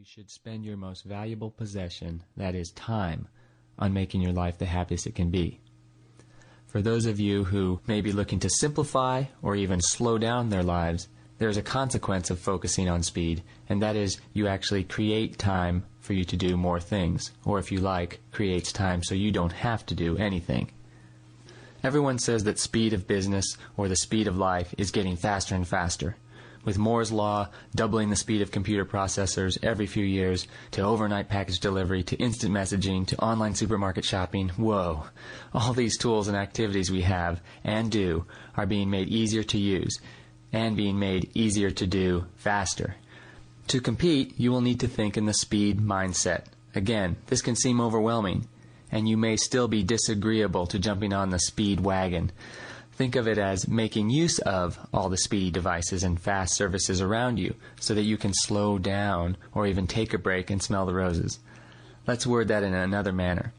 You should spend your most valuable possession, that is time, on making your life the happiest it can be. For those of you who may be looking to simplify or even slow down their lives, there is a consequence of focusing on speed, and that is you actually create time for you to do more things, or if you like, creates time so you don't have to do anything. Everyone says that speed of business or the speed of life is getting faster and faster. With Moore's Law doubling the speed of computer processors every few years, to overnight package delivery, to instant messaging, to online supermarket shopping, whoa. All these tools and activities we have and do are being made easier to use and being made easier to do faster. To compete, you will need to think in the speed mindset. Again, this can seem overwhelming, and you may still be disagreeable to jumping on the speed wagon. Think of it as making use of all the speedy devices and fast services around you so that you can slow down or even take a break and smell the roses. Let's word that in another manner.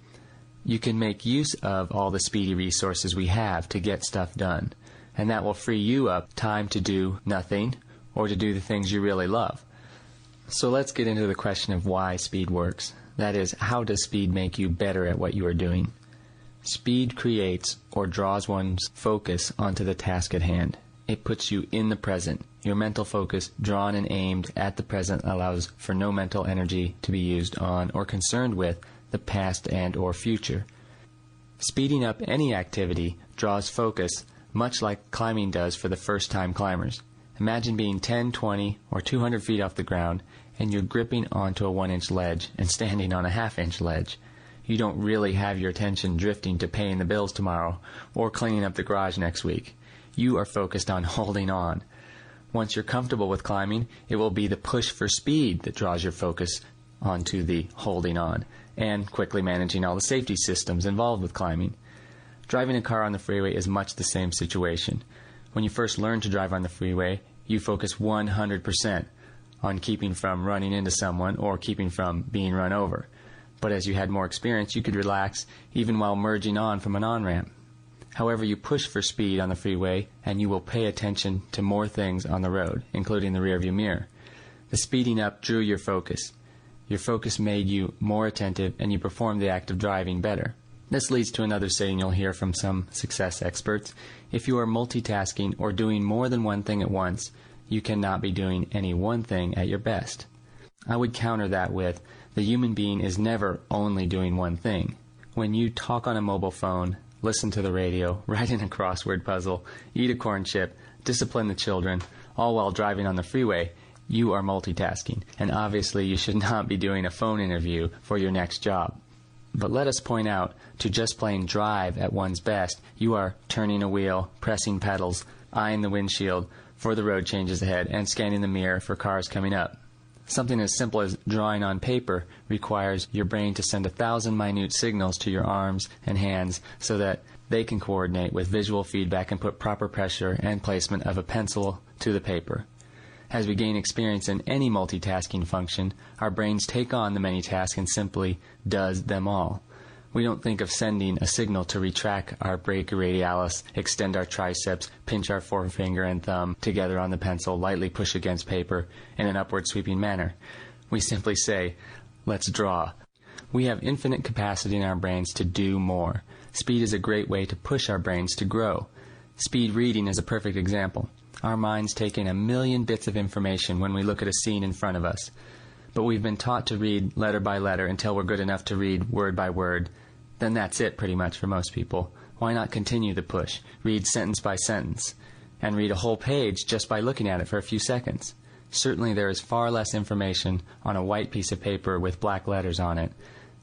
You can make use of all the speedy resources we have to get stuff done, and that will free you up time to do nothing or to do the things you really love. So let's get into the question of why speed works. That is, how does speed make you better at what you are doing? Speed creates or draws one's focus onto the task at hand. It puts you in the present. Your mental focus, drawn and aimed at the present, allows for no mental energy to be used on or concerned with the past and or future. Speeding up any activity draws focus, much like climbing does for the first-time climbers. Imagine being 10, 20, or 200 feet off the ground, and you're gripping onto a 1-inch ledge and standing on a half-inch ledge. You don't really have your attention drifting to paying the bills tomorrow or cleaning up the garage next week. You are focused on holding on. Once you're comfortable with climbing, it will be the push for speed that draws your focus onto the holding on and quickly managing all the safety systems involved with climbing. Driving a car on the freeway is much the same situation. When you first learn to drive on the freeway, you focus 100% on keeping from running into someone or keeping from being run over. But as you had more experience, you could relax even while merging on from an on-ramp. However, you push for speed on the freeway, and you will pay attention to more things on the road, including the rearview mirror. The speeding up drew your focus. Your focus made you more attentive, and you performed the act of driving better. This leads to another saying you'll hear from some success experts. If you are multitasking or doing more than one thing at once, you cannot be doing any one thing at your best. I would counter that with, the human being is never only doing one thing. When you talk on a mobile phone, listen to the radio, write in a crossword puzzle, eat a corn chip, discipline the children, all while driving on the freeway, you are multitasking. And obviously you should not be doing a phone interview for your next job. But let us point out, to just plain drive at one's best, you are turning a wheel, pressing pedals, eyeing the windshield for the road changes ahead, and scanning the mirror for cars coming up. Something as simple as drawing on paper requires your brain to send 1,000 minute signals to your arms and hands so that they can coordinate with visual feedback and put proper pressure and placement of a pencil to the paper. As we gain experience in any multitasking function, our brains take on the many tasks and simply does them all. We don't think of sending a signal to retract our brachioradialis, extend our triceps, pinch our forefinger and thumb together on the pencil, lightly push against paper in an upward sweeping manner. We simply say, let's draw. We have infinite capacity in our brains to do more. Speed is a great way to push our brains to grow. Speed reading is a perfect example. Our minds take in 1 million bits of information when we look at a scene in front of us. But we've been taught to read letter by letter until we're good enough to read word by word. Then that's it pretty much for most people. Why not continue the push, read sentence by sentence, and read a whole page just by looking at it for a few seconds? Certainly there is far less information on a white piece of paper with black letters on it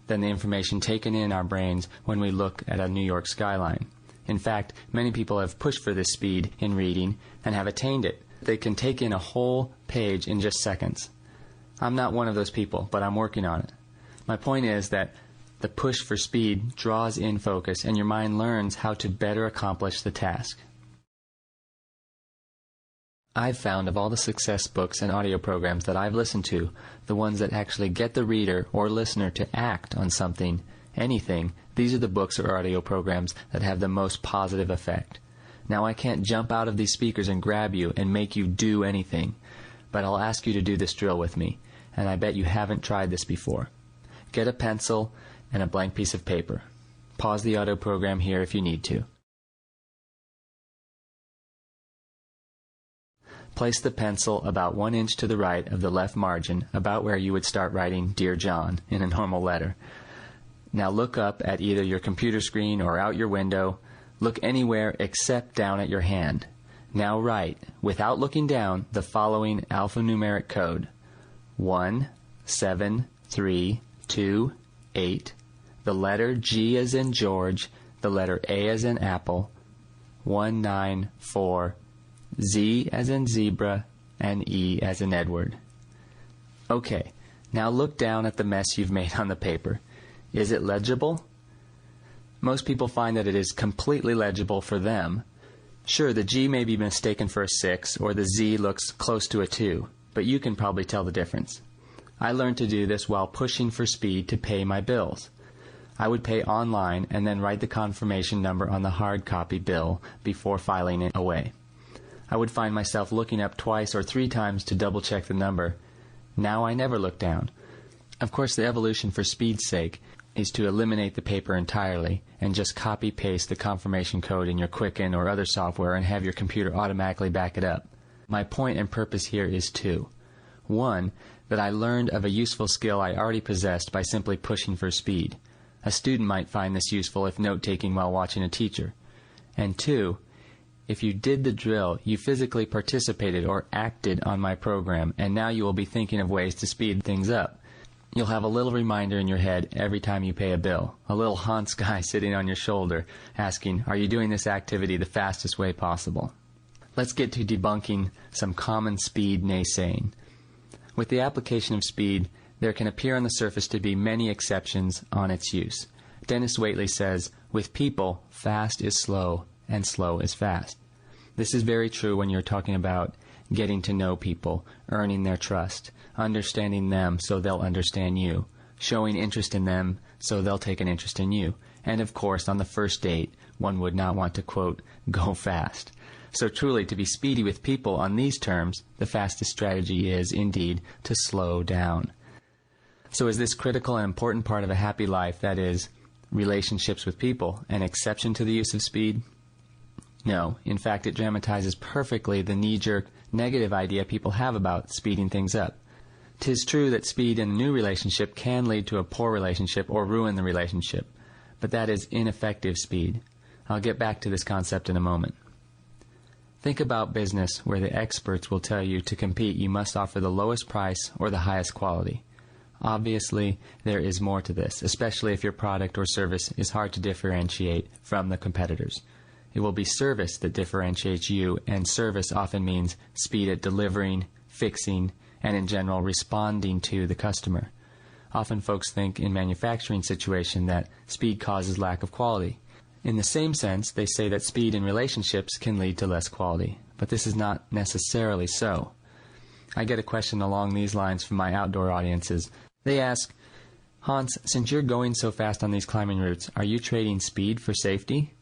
than the information taken in our brains when we look at a New York skyline. In fact, many people have pushed for this speed in reading and have attained it. They can take in a whole page in just seconds. I'm not one of those people, but I'm working on it. My point is that the push for speed draws in focus, and your mind learns how to better accomplish the task. I've found of all the success books and audio programs that I've listened to, the ones that actually get the reader or listener to act on something, anything, these are the books or audio programs that have the most positive effect. Now, I can't jump out of these speakers and grab you and make you do anything, but I'll ask you to do this drill with me. and I bet you haven't tried this before. Get a pencil and a blank piece of paper. Pause the audio program here if you need to. Place the pencil about 1 inch to the right of the left margin, about where you would start writing Dear John in a normal letter. Now look up at either your computer screen or out your window. Look anywhere except down at your hand. Now write, without looking down, the following alphanumeric code. 1, 7, 3, 2, 8. The letter G as in George, the letter A as in Apple, 1, 9, 4, Z as in zebra, and E as in Edward. Okay, now look down at the mess you've made on the paper. Is it legible? Most people find that it is completely legible for them. Sure, the G may be mistaken for a 6, or the Z looks close to a 2, but you can probably tell the difference. I learned to do this while pushing for speed to pay my bills. I would pay online and then write the confirmation number on the hard copy bill before filing it away. I would find myself looking up twice or 3 times to double check the number. Now I never look down. Of course, the evolution for speed's sake is to eliminate the paper entirely and just copy-paste the confirmation code in your Quicken or other software and have your computer automatically back it up. My point and purpose here is 2. 1, that I learned of a useful skill I already possessed by simply pushing for speed. A student might find this useful if note-taking while watching a teacher. And 2, if you did the drill, you physically participated or acted on my program, and now you will be thinking of ways to speed things up. You'll have a little reminder in your head every time you pay a bill, a little Hans guy sitting on your shoulder asking, are you doing this activity the fastest way possible? Let's get to debunking some common speed naysaying. With the application of speed, there can appear on the surface to be many exceptions on its use. Dennis Waitley says, with people, fast is slow and slow is fast. This is very true when you're talking about getting to know people, earning their trust, understanding them so they'll understand you, showing interest in them so they'll take an interest in you. And of course, on the first date, one would not want to, quote, go fast. So truly, to be speedy with people on these terms, the fastest strategy is, indeed, to slow down. So is this critical and important part of a happy life, that is, relationships with people, an exception to the use of speed? No. In fact, it dramatizes perfectly the knee-jerk negative idea people have about speeding things up. 'Tis true that speed in a new relationship can lead to a poor relationship or ruin the relationship, but that is ineffective speed. I'll get back to this concept in a moment. Think about business where the experts will tell you to compete you must offer the lowest price or the highest quality. Obviously, there is more to this, especially if your product or service is hard to differentiate from the competitors. It will be service that differentiates you, and service often means speed at delivering, fixing, and in general responding to the customer. Often folks think in manufacturing situation that speed causes lack of quality. In the same sense, they say that speed in relationships can lead to less quality, but this is not necessarily so. I get a question along these lines from my outdoor audiences. They ask, Hans, since you're going so fast on these climbing routes, are you trading speed for safety?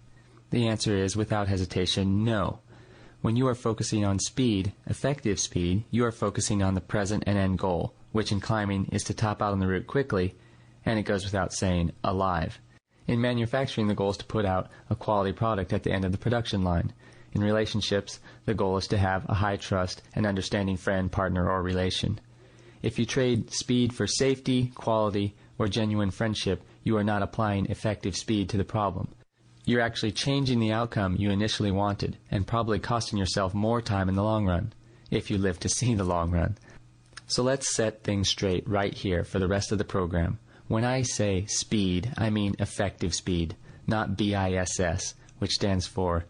The answer is, without hesitation, no. When you are focusing on speed, effective speed, you are focusing on the present and end goal, which in climbing is to top out on the route quickly, and it goes without saying, alive. In manufacturing, the goal is to put out a quality product at the end of the production line. In relationships, the goal is to have a high trust and understanding friend, partner, or relation. If you trade speed for safety, quality, or genuine friendship, you are not applying effective speed to the problem. You're actually changing the outcome you initially wanted, and probably costing yourself more time in the long run, if you live to see the long run. So let's set things straight right here for the rest of the program. When I say speed, I mean effective speed, not BISS, which stands for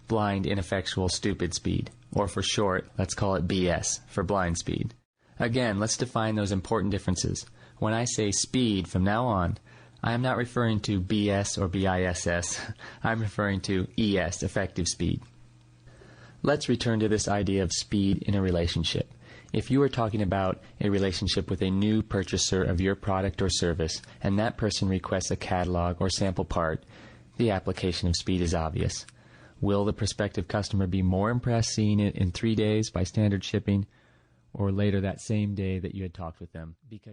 blind, ineffectual, stupid speed, or for short, let's call it BS, for blind speed. Again, let's define those important differences. When I say speed from now on, I am not referring to BS or BISS. I'm referring to ES, effective speed. Let's return to this idea of speed in a relationship. If you are talking about a relationship with a new purchaser of your product or service, and that person requests a catalog or sample part, the application of speed is obvious. Will the prospective customer be more impressed seeing it in 3 days by standard shipping, or later that same day that you had talked with them, because